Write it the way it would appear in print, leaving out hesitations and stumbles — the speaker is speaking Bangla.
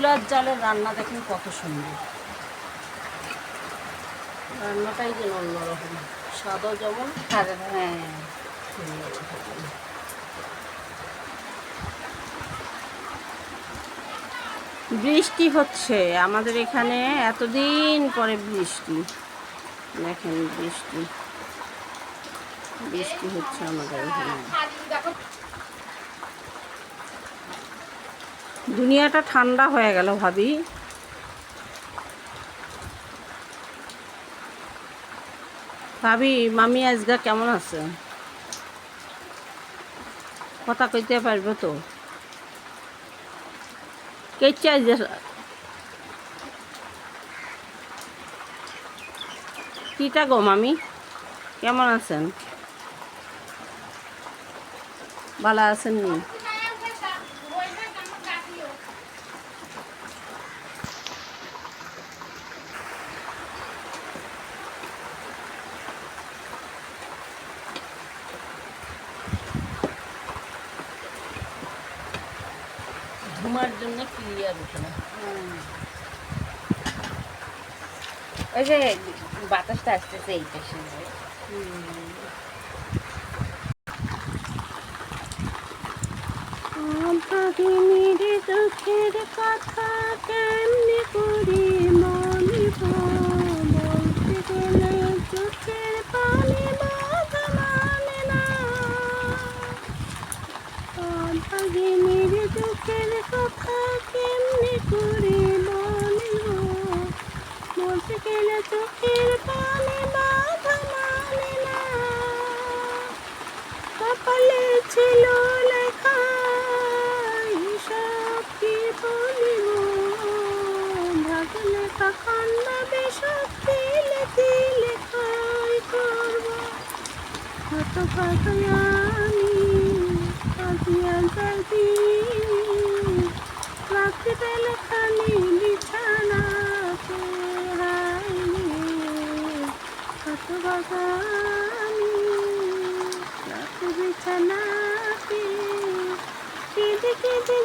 চুলার জালের রান্না দেখুন কত সুন্দর, রান্নাটাই যেন অন্যরকম, স্বাদও যেমন। হ্যাঁ, বৃষ্টি হচ্ছে আমাদের এখানে, এতদিন পরে বৃষ্টি। দেখেন বৃষ্টি বৃষ্টি হচ্ছে আমাদের এখানে। দুনিয়াটা ঠান্ডা হয়ে গেল ভাবি। ভাবি মামি আজগা কেমন আছে? কথা কইতে পারবো তো? কেচা কিটা গো মামি, কেমন আছেন? ভালো আছেন নি? ধুমার জন্য ক্লিয়ার উঠে না। ওই যে বাতাসটা আসতেছে এই পাশে। ভাগিনীর দুঃখের কথা কেমনি করি মনে বলতে গেলে চোখের পানি বাধা মানে না। ভাগিনীর দুঃখের কথা কেমনি করি মনে বলতে গেলে চোখের পানি বাধা মানে না। কপালে ছিল লেখা সব কি বলিব, ভাগলে কান্না বেশক দিলে দিলে খাই করব। কত ভাগায়ানি কাঁদিয়া যাবি, রাত্রি বেলা খালি বিছানাতে হাইনি। কত ভাগানি রাত্রি বিছানাতে কেঁদে কেঁদে